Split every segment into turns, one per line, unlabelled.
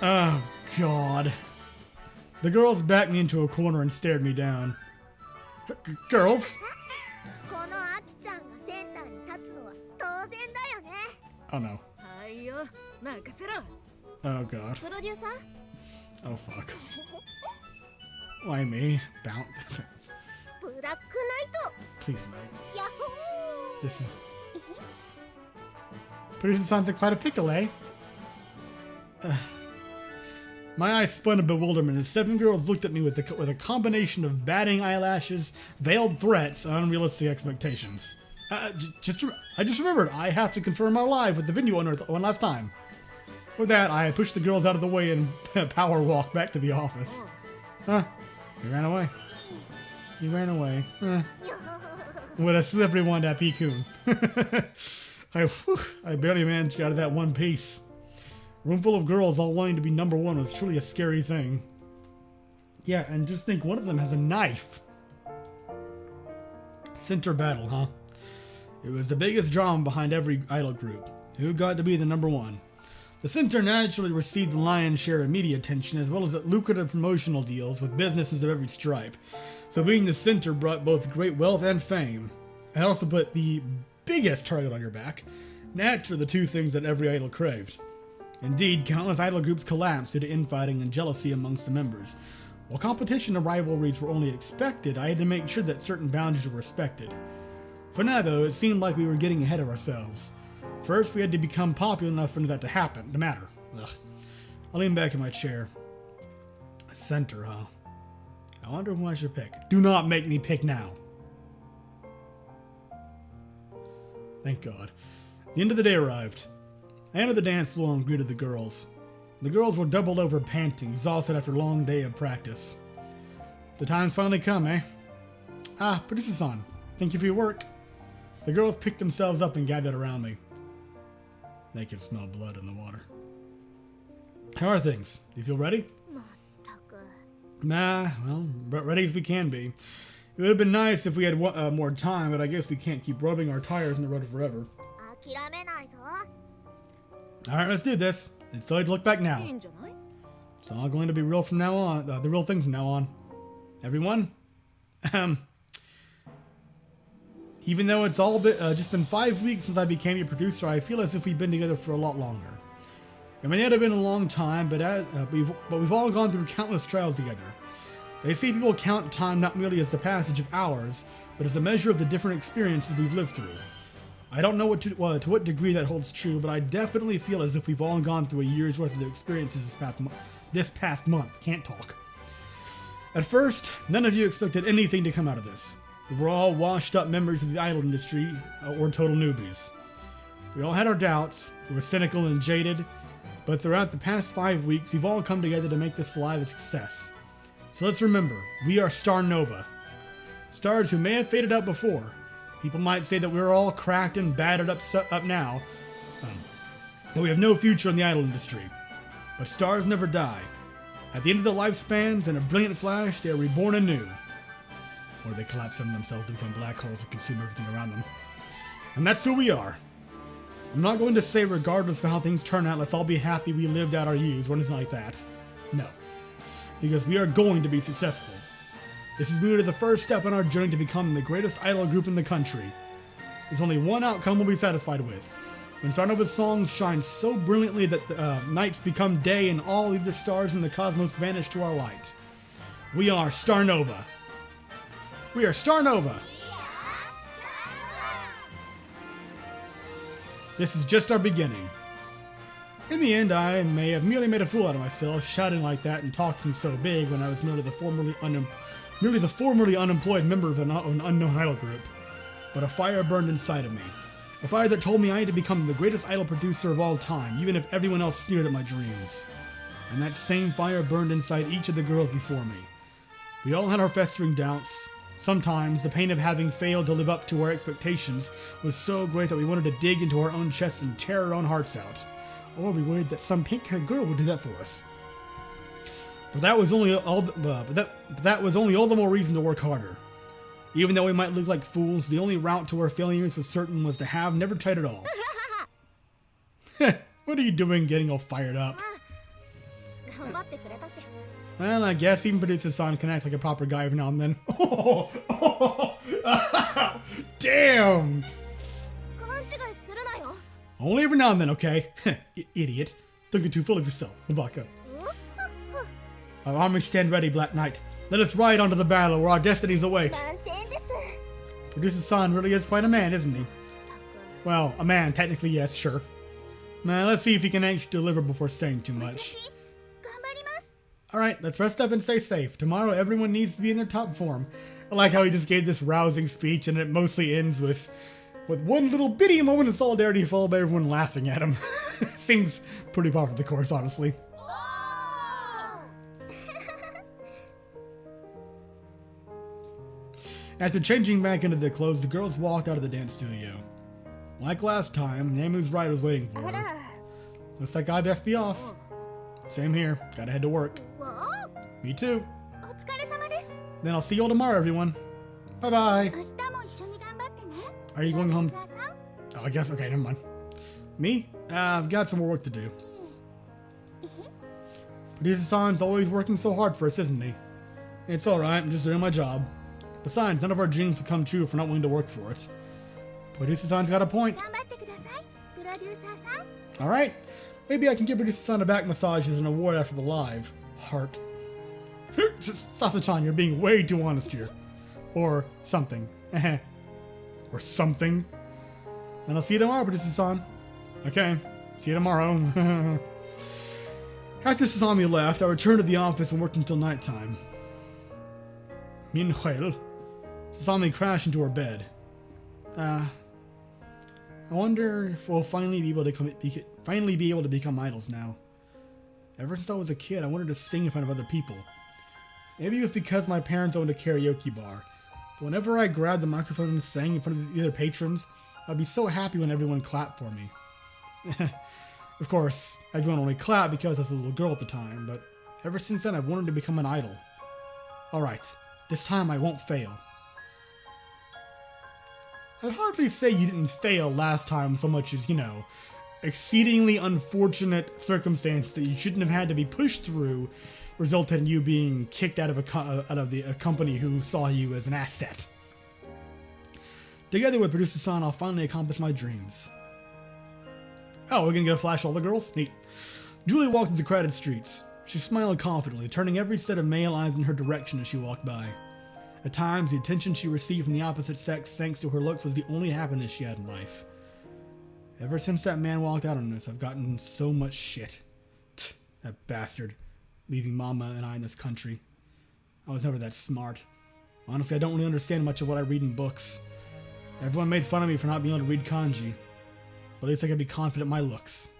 Oh, God. The girls backed me into a corner and stared me down. Girls? Oh, no. Oh, God. Oh, fuck. Why me? Bounce. Please, mate. This is... Producer sounds like quite a pickle, eh? My eyes spun in bewilderment as 7 girls looked at me with a combination of batting eyelashes, veiled threats, and unrealistic expectations. I just remembered I have to confirm our live with the venue owner one last time. With that, I pushed the girls out of the way and power walked back to the office. Huh? You ran away. You ran away. What a slippery one, that P-Kun. I barely managed to get out of that one piece. A room full of girls all wanting to be number one was truly a scary thing. Yeah, and just think, one of them has a knife. Center battle, huh? It was the biggest drama behind every idol group. Who got to be the number one? The center naturally received the lion's share of media attention as well as lucrative promotional deals with businesses of every stripe. So being the center brought both great wealth and fame. It also put the biggest target on your back. Naturally the two things that every idol craved. Indeed, countless idol groups collapsed due to infighting and jealousy amongst the members. While competition and rivalries were only expected, I had to make sure that certain boundaries were respected. For now though, it seemed like we were getting ahead of ourselves. First, we had to become popular enough for that to matter. Ugh. I leaned back in my chair. Center, huh? I wonder who I should pick. Do not make me pick now. Thank God. The end of the day arrived. I entered the dance floor and greeted the girls. The girls were doubled over panting, exhausted after a long day of practice. The time's finally come, eh? Ah, Producer-san, thank you for your work. The girls picked themselves up and gathered around me. They could smell blood in the water. How are things? Do you feel ready? Nah, well, ready as we can be. It would have been nice if we had more time, but I guess we can't keep rubbing our tires in the road forever. Alright, let's do this. It's too late to look back now. It's all going to be real from now on. The real thing from now on. Everyone? Even though it's all just been 5 weeks since I became your producer, I feel as if we've been together for a lot longer. It may not have been a long time, but we've all gone through countless trials together. They say people count time not merely as the passage of hours, but as a measure of the different experiences we've lived through. I don't know to what degree that holds true, but I definitely feel as if we've all gone through a year's worth of experiences this past month. Can't talk. At first, none of you expected anything to come out of this. We were all washed up members of the idol industry, or total newbies. We all had our doubts, we were cynical and jaded, but throughout the past 5 weeks, we've all come together to make this live a success. So let's remember, we are Starnova. Stars who may have faded out before. People might say that we're all cracked and battered up now, that we have no future in the idol industry. But stars never die. At the end of their lifespans, in a brilliant flash, they are reborn anew. Or they collapse on themselves to become black holes and consume everything around them. And that's who we are. I'm not going to say regardless of how things turn out, let's all be happy we lived out our youths or anything like that. No. Because we are going to be successful. This is merely the first step in our journey to becoming the greatest idol group in the country. There's only one outcome we'll be satisfied with. When Starnova's songs shine so brilliantly that nights become day and all other stars in the cosmos vanish to our light. We are Starnova. We are Starnova. This is just our beginning. In the end, I may have merely made a fool out of myself, shouting like that and talking so big when I was merely the formerly unemployed member of an unknown idol group. But a fire burned inside of me. A fire that told me I had to become the greatest idol producer of all time, even if everyone else sneered at my dreams. And that same fire burned inside each of the girls before me. We all had our festering doubts. Sometimes, the pain of having failed to live up to our expectations was so great that we wanted to dig into our own chests and tear our own hearts out. Or we worried that some pink-haired girl would do that for us. But that was only all the more reason to work harder. Even though we might look like fools, the only route to our failures was certain was to have never tried at all. What are you doing getting all fired up? Well, I guess even Producer-san can act like a proper guy every now and then. Damn! Only every now and then, okay? Idiot. Don't get too full of yourself, Nabaka. Our armies stand ready, Black Knight. Let us ride onto the battle where our destinies await. Producer-san really is quite a man, isn't he? Well, a man, technically, yes, sure. Now, let's see if he can actually deliver before saying too much. Alright, let's rest up and stay safe. Tomorrow, everyone needs to be in their top form. I like how he just gave this rousing speech, and it mostly ends with one little bitty moment of solidarity followed by everyone laughing at him. Seems pretty par for the course, honestly. After changing back into their clothes, the girls walked out of the dance studio. Like last time, Nemu's ride was waiting for her. Looks like I best be off. Same here. Gotta head to work. Me too. Then I'll see you all tomorrow, everyone. Bye-bye. Are you going home? Oh, I guess. Okay, never mind. Me? I've got some more work to do. Producer-san's always working so hard for us, isn't he? It's alright. I'm just doing my job. Besides, none of our dreams will come true if we're not willing to work for it. Producer-san's got a point. Alright. Maybe I can give Producer-san a back massage as an award after the live. Heart. Sasa-chan, you're being way too honest here. Or something. Or something. And I'll see you tomorrow, Producer-san. Okay. See you tomorrow. After Sasami left, I returned to the office and worked until nighttime. Meanwhile, Sasami crashed into her bed. I wonder if we'll finally be able to become idols now. Ever since I was a kid, I wanted to sing in front of other people. Maybe it was because my parents owned a karaoke bar. But whenever I grabbed the microphone and sang in front of the other patrons, I'd be so happy when everyone clapped for me. Of course, everyone only clapped because I was a little girl at the time, but ever since then I've wanted to become an idol. Alright, this time I won't fail. I'd hardly say you didn't fail last time so much as, exceedingly unfortunate circumstance that you shouldn't have had to be pushed through resulted in you being kicked out of a company who saw you as an asset. Together with Producer-san, I'll finally accomplish my dreams. Oh, we're gonna get a flash of all the girls? Neat. Julie walked through the crowded streets. She smiled confidently, turning every set of male eyes in her direction as she walked by. At times, the attention she received from the opposite sex thanks to her looks was the only happiness she had in life. Ever since that man walked out on us, I've gotten so much shit. That bastard. Leaving Mama and I in this country. I was never that smart. Honestly, I don't really understand much of what I read in books. Everyone made fun of me for not being able to read kanji. But at least I can be confident in my looks.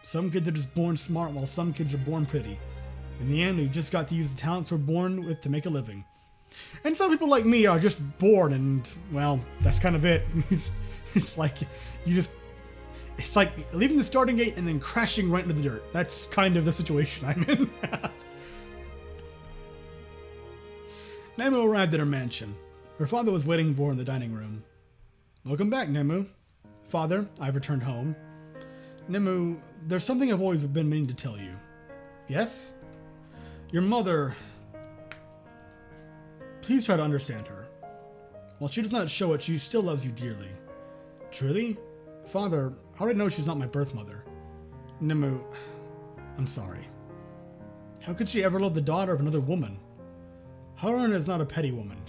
Some kids are just born smart while some kids are born pretty. In the end, we've just got to use the talents we're born with to make a living. And some people like me are just born and, well, that's kind of it. It's like leaving the starting gate and then crashing right into the dirt. That's kind of the situation I'm in. Nemu arrived at her mansion. Her father was waiting for her in the dining room. Welcome back, Nemu. Father, I've returned home. Nemu, there's something I've always been meaning to tell you. Yes? Your mother... Please try to understand her. While she does not show it, she still loves you dearly. Truly? Father, I already know she's not my birth mother. Nemu, I'm sorry. How could she ever love the daughter of another woman? Haruna is not a petty woman.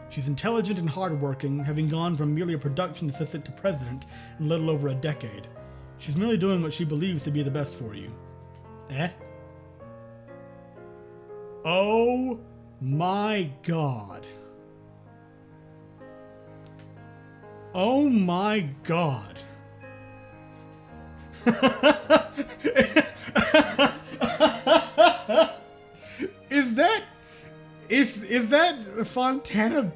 She's intelligent and hardworking, having gone from merely a production assistant to president in little over a decade. She's merely doing what she believes to be the best for you. Eh? Oh my god. Oh my god. Is that Fontana?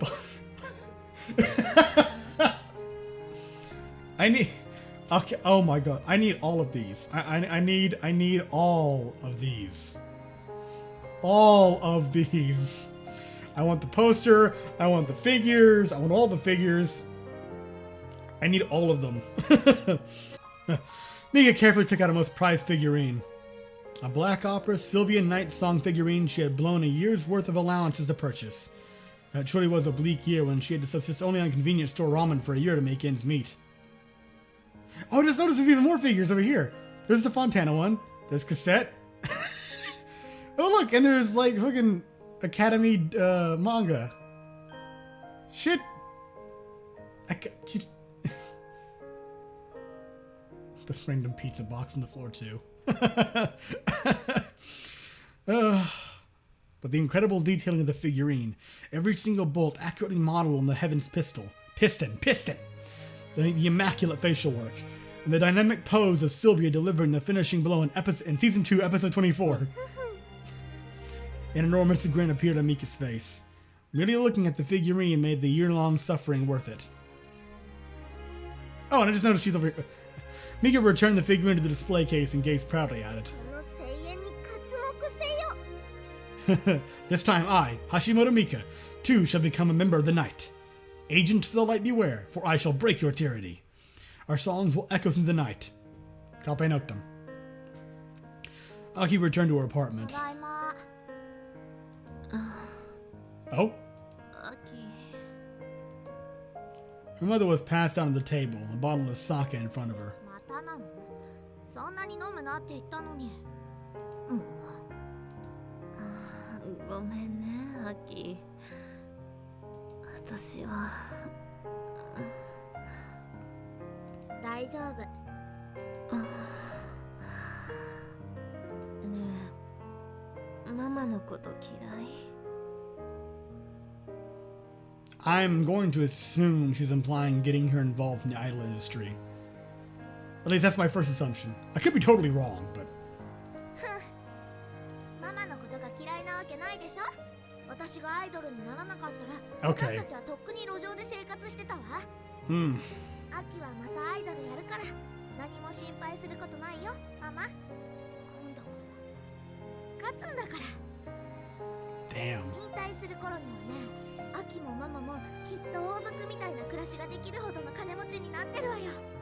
I need. Okay. Oh my god. I need all of these. I need all of these. All of these. I want the poster. I want the figures. I want all the figures. I need all of them. Mika carefully took out a most prized figurine. A Black Opera Sylvian Night Song figurine she had blown a year's worth of allowances to purchase. That truly was a bleak year when she had to subsist only on convenience store ramen for a year to make ends meet. Oh, just notice there's even more figures over here. There's the Fontana one. There's Cassette. Oh, look, and there's like fucking Academy manga. Shit. The random pizza box on the floor, too. But the incredible detailing of the figurine. Every single bolt accurately modeled on the Heaven's piston. The immaculate facial work. And the dynamic pose of Sylvia delivering the finishing blow in Season 2, Episode 24. An enormous grin appeared on Mika's face. Merely looking at the figurine made the year-long suffering worth it. Oh, and I just noticed she's over here. Mika returned the figurine to the display case and gazed proudly at it. This time I, Hashimoto Mika, too shall become a member of the night. Agents of the light beware, for I shall break your tyranny. Our songs will echo through the night. Carpe noctem. Aki returned to her apartment. Oh? Her mother was passed down on the table, a bottle of sake in front of her. I'm going to assume she's implying getting her involved in the idol industry. At least that's my first assumption. I could be totally wrong, but... Okay. Damn.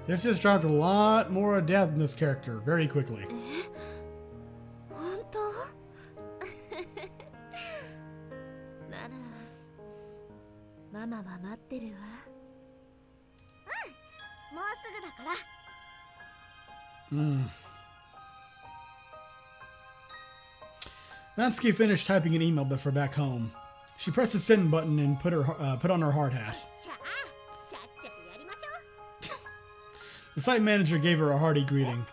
This just dropped a lot more depth in this character very quickly. Natsuki finished typing an email for back home. She pressed the send button and put on her hard hat. The site manager gave her a hearty greeting.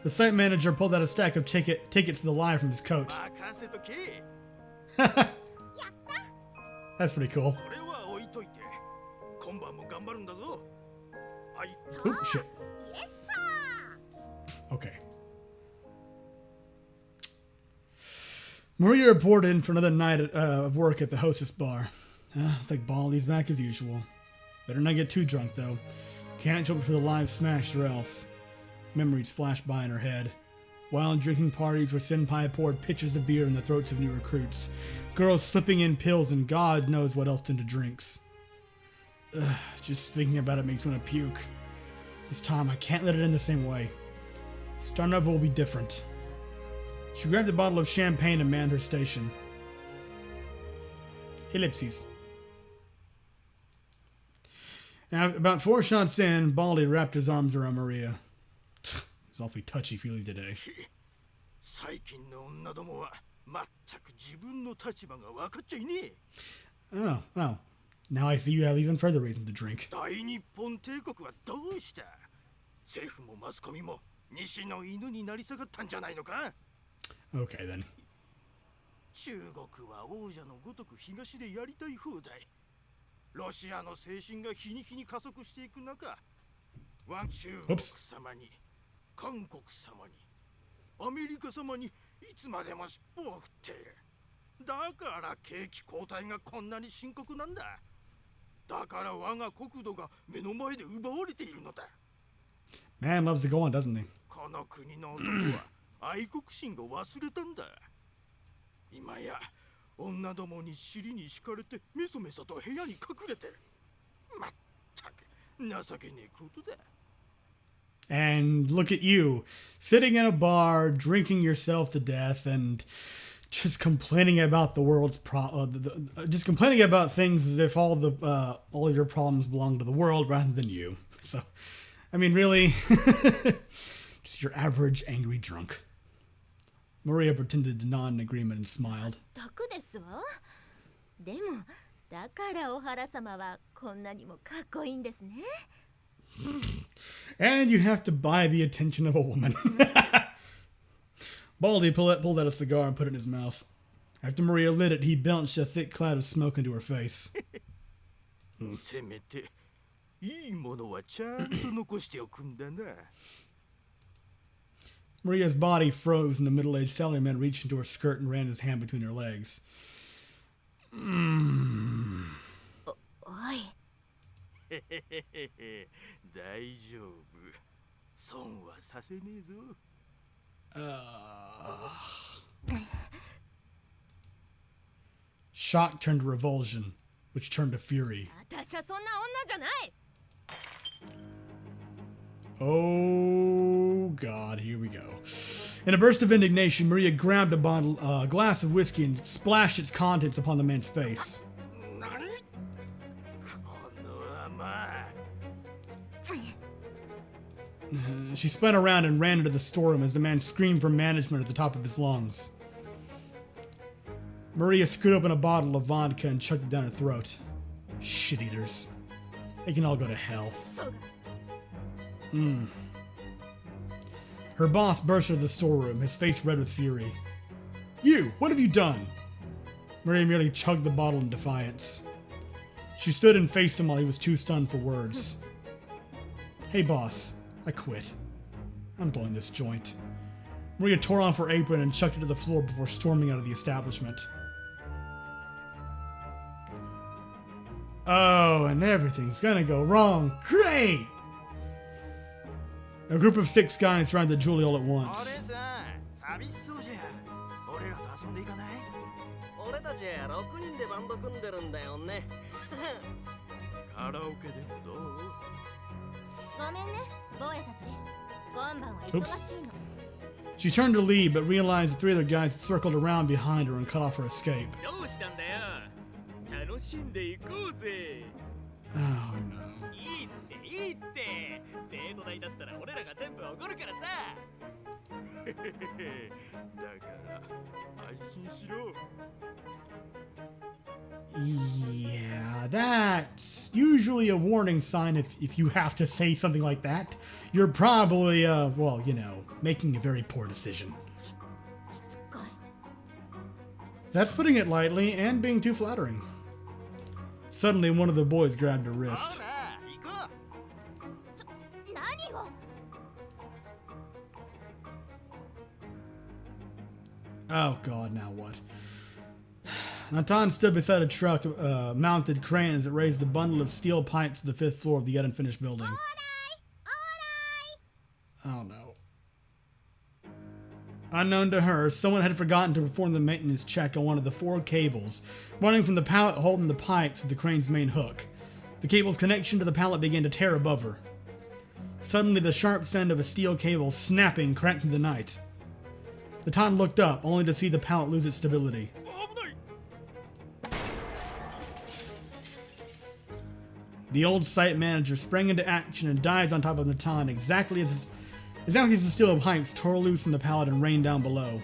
The site manager pulled out a stack of tickets to the live from his coat. That's pretty cool. Oop, shit. Okay. Maria reported in for another night of work at the hostess bar. It's like Baldy's back as usual. Better not get too drunk, though. Can't jump for the live smash or else. Memories flashed by in her head. Wild drinking parties where senpai poured pitchers of beer in the throats of new recruits. Girls slipping in pills and God knows what else into drinks. Just thinking about it makes me want to puke. This time I can't let it end the same way. Starnova will be different. She grabbed a bottle of champagne and manned her station. Ellipses. Now, about 4 shots in, Baldy wrapped his arms around Maria. He's awfully touchy-feely today. Oh, well. Now I see you have even further reason to drink. Okay, then. Oops.
韓国様にアメリカ様にいつまでも尻尾を振っている。だから景気後退がこんなに深刻なんだ。だから我が国土が目の前で奪われているのだ。
Man loves to go on, doesn't he?
この国の男は愛国心を忘れたんだ。今や女どもに尻に敷かれてメソメソと部屋に隠れてる。まったく情けねえことだ。
And look at you, sitting in a bar, drinking yourself to death, and just complaining about the world's just complaining about things as if all your problems belong to the world rather than you. So, I mean, really, just your average angry drunk. Maria pretended to nod in agreement and smiled.
楽ですわ。でもだからお原様はこんなにもかっこいいんですね。
And you have to buy the attention of a woman. Baldy pulled out a cigar and put it in his mouth. After Maria lit it, he belched a thick cloud of smoke into her face.
せめていいものはちゃんと残しておくんだな。
Maria's body froze, and the middle-aged salaryman reached into her skirt and ran his hand between her legs.
おい。
大丈夫。損はさせねえぞ。
Shock turned to revulsion, which turned to fury.
私はそんな女じゃない。
Oh, God, here we go. In a burst of indignation, Maria grabbed a glass of whiskey and splashed its contents upon the man's face.
何？この甘。
She spun around and ran into the storeroom as the man screamed for management at the top of his lungs. Maria screwed open a bottle of vodka and chucked it down her throat. Shit-eaters. They can all go to hell. Her boss burst into the storeroom, his face red with fury. You! What have you done? Maria merely chugged the bottle in defiance. She stood and faced him while he was too stunned for words. Hey boss, I quit. I'm blowing this joint. Maria tore off her apron and chucked it to the floor before storming out of the establishment. Oh, and everything's gonna go wrong. Great! A group of 6 guys surrounded Julie all at
あれ
once.
さ、寂しそうじゃん。俺らと遊んでいかない？
俺たち6人でバンド組んでるんだよね。
カラオケでどう？
ごめんね、坊やたち。今晩は忙しいの。
She turned to leave, but realized the 3 other guys had circled around behind her and cut off her escape.
どうしたんだよ。楽しんでいこうぜ。
Oh no.
いいっていいって。デート代だったら俺らが全部おごるからさ。
だから安心しろ。
Yeah, that's usually a warning sign if you have to say something like that. You're probably, well, you know, making a very poor decision.
しつこい。
That's putting it lightly and being too flattering. Suddenly, one of the boys grabbed her
ほ
wrist.
ら、行こう。
何を。
Oh god, now what? Natan stood beside a truck mounted cranes that raised a bundle of steel pipes to the 5th floor of the yet unfinished building. Oh no. Unknown to her, someone had forgotten to perform the maintenance check on one of the 4 cables running from the pallet holding the pipes to the crane's main hook. The cable's connection to the pallet began to tear above her. Suddenly, the sharp end of a steel cable snapping cracked through the night. Natan looked up, only to see the pallet lose its stability.
危ない。
The old site manager sprang into action and dived on top of Natan exactly as the steel pipes tore loose from the pallet and rained down below.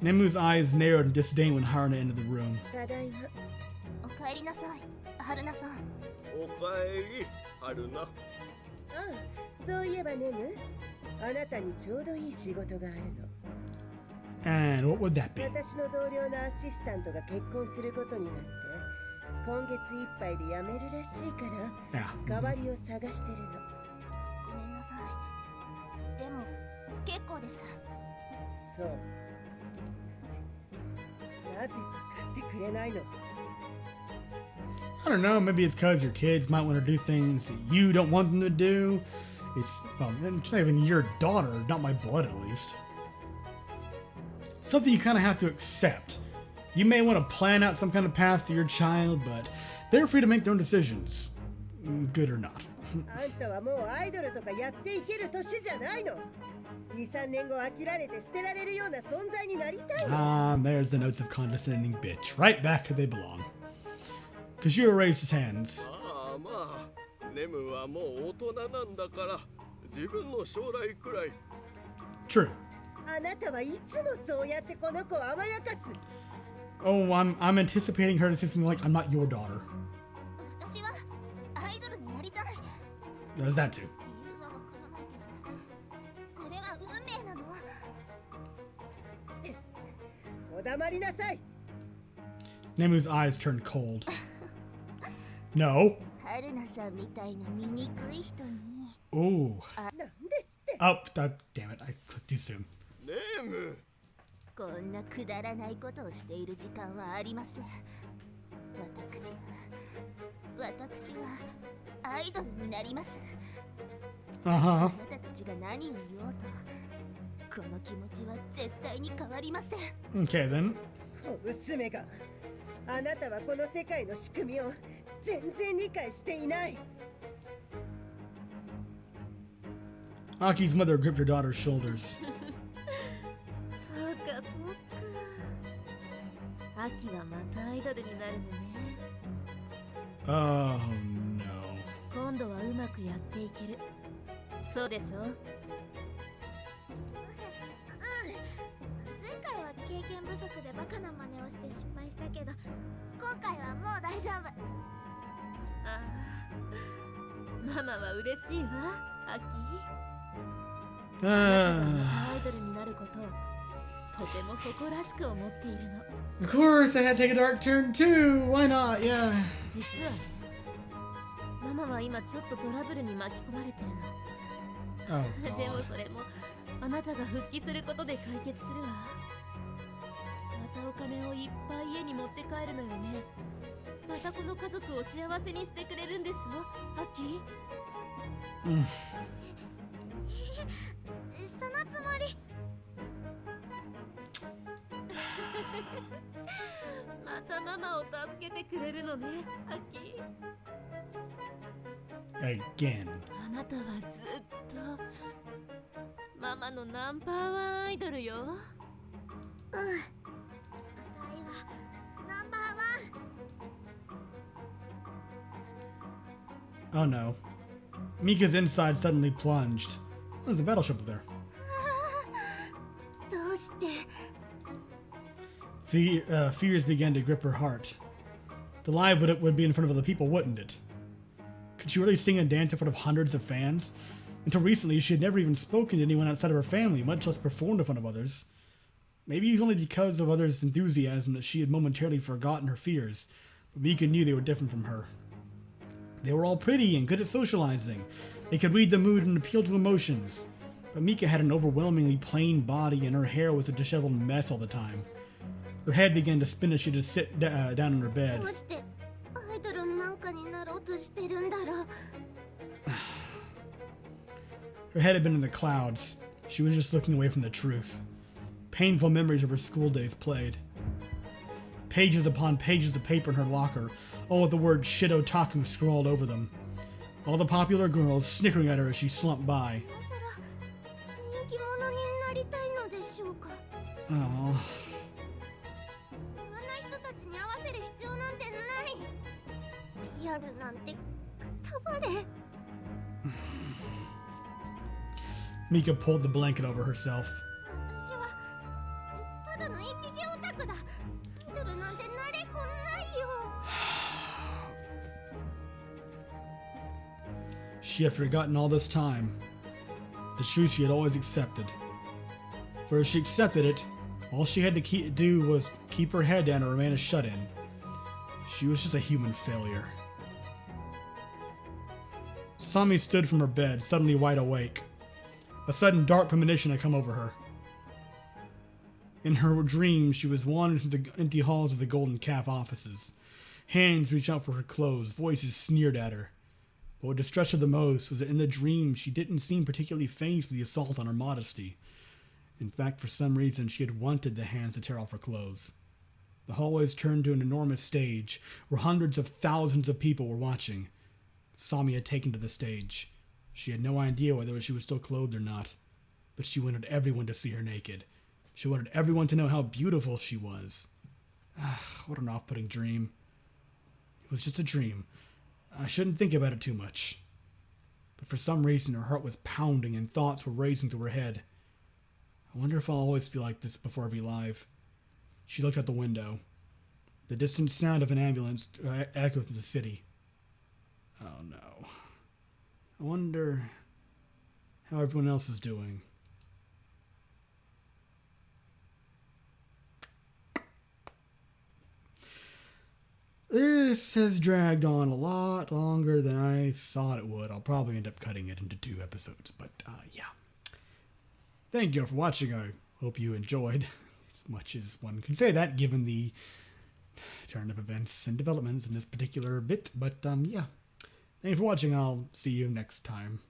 Nemu's eyes narrowed in disdain when Haruna entered the room.
ただいま。お帰りなさい、春菜さん。
おかえり、春菜。
ああ、そういえばねむ、あなたにちょうどいい仕事があるの。
And what would that be?
私の同僚のアシスタントが結婚することになって、今月いっぱいで辞めるらしいから、
Yeah.
代わりを探してるの。
ごめんなさい。でも結構です。
そう。なぜ分かってくれないの？
I don't know, maybe it's because your kids might want to do things that you don't want them to do. It's not even your daughter, not my blood at least. Something you kind of have to accept. You may want to plan out some kind of path for your child, but they're free to make their own decisions. Good or not.
あんたはもうアイドルとかやっていける年じゃないの。2、3年後飽きられて捨てられるような存在になりたいの。
There's the notes of condescending bitch. Right back where they belong. Kashiro raised his hands.
ああまあネムはもう大人なんだから自分の将来くらい
True.
あなたはいつもそうやってこの子を甘やかす。
Oh, I'm anticipating her to say something like, I'm not your daughter.
私はアイドルになりたい。
There's that too.
理由はわからないけど、これは運命なの。
お黙りなさい。
Nemu's eyes turned cold. No.
春菜さんみたいな醜い人に。
Ooh.
なんですって。
Oh, damn it. I clicked too soon.
ネム
こんなくだらないことをしている時間はありません。私はアイドルになります。
Uh-huh.
あなたたちが何を言おうと、この気持ちは絶対に変わりません。
Okay, then.
小娘が、あなたはこの世界の仕組みを全然理解していない。
Aki's mother gripped her daughter's shoulders.
そうかそうか。秋はまたアイドルになるのね。
Oh, no.
今度はうまくやっていける。そうでしょ。
前回は経験不足でバカな真似をして失敗したけど、今回はもう大丈夫。
ああ、ママは嬉しいわ、アキ。アイドルになることをとても誇らしく思っているの。
Of course, I had to take a dark turn too. Why not? Yeah.
実はね、ママは今ちょっとトラブルに巻き込まれてるの。
Oh,
でも
God.
それもあなたが復帰することで解決するわ。またお金をいっぱい家に持って帰るのよね。またこの家族を幸せにしてくれるんでしょ、アキ。
そのつもり。
またママを助けてくれるのね、アキ。
Again.
あなたはずっとママのナンバーワンアイドルよ。
あたいはナンバーワン。
Oh, no. Mika's inside suddenly plunged. There's a battleship there.
どうして。
Fears began to grip her heart. The live would be in front of other people, wouldn't it? Could she really sing and dance in front of hundreds of fans? Until recently, she had never even spoken to anyone outside of her family, much less performed in front of others. Maybe it was only because of others' enthusiasm that she had momentarily forgotten her fears, but Mika knew they were different from her. They were all pretty and good at socializing. They could read the mood and appeal to emotions. But Mika had an overwhelmingly plain body and her hair was a disheveled mess all the time. Her head began to spin as she just sit down in her bed.
どうしてアイドルなんかになろうとしてるんだろう。
Her head had been in the clouds. She was just looking away from the truth. Painful memories of her school days played. Pages upon pages of paper in her locker, all with the word shit otaku scrawled over them. All the popular girls snickering at her as she slumped by.
今さら人気者になりたいのでしょうか。
Oh.
あんな人たちに合わせる必要なんてない。リアルなんてくたばれ。
Mika pulled the blanket over herself.
私はただの一匹オタクだ。アイドルなんてなれこないよ。
She had forgotten all this time. The truth she had always accepted. For if she accepted it, all she had to do was keep her head down and remain a shut-in. She was just a human failure. Sami stood from her bed, suddenly wide awake. A sudden dark premonition had come over her. In her dream, she was wandering through the empty halls of the Golden Calf offices. Hands reached out for her clothes, voices sneered at her. But what distressed her the most was that in the dream she didn't seem particularly fazed with the assault on her modesty. In fact, for some reason, she had wanted the hands to tear off her clothes. The hallways turned to an enormous stage where hundreds of thousands of people were watching. Sami had taken to the stage. She had no idea whether she was still clothed or not, but she wanted everyone to see her naked. She wanted everyone to know how beautiful she was. What an off-putting dream. It was just a dream. I shouldn't think about it too much. But for some reason, her heart was pounding and thoughts were racing through her head. I wonder if I'll always feel like this before I be live. She looked out the window. The distant sound of an ambulance echoed through the city. Oh no. I wonder how everyone else is doing. This has dragged on a lot longer than I thought it would. I'll probably end up cutting it into 2 episodes, but yeah. Thank you for watching. I hope you enjoyed, as much as one can say that, given the turn of events and developments in this particular bit. But yeah, thank you for watching. I'll see you next time.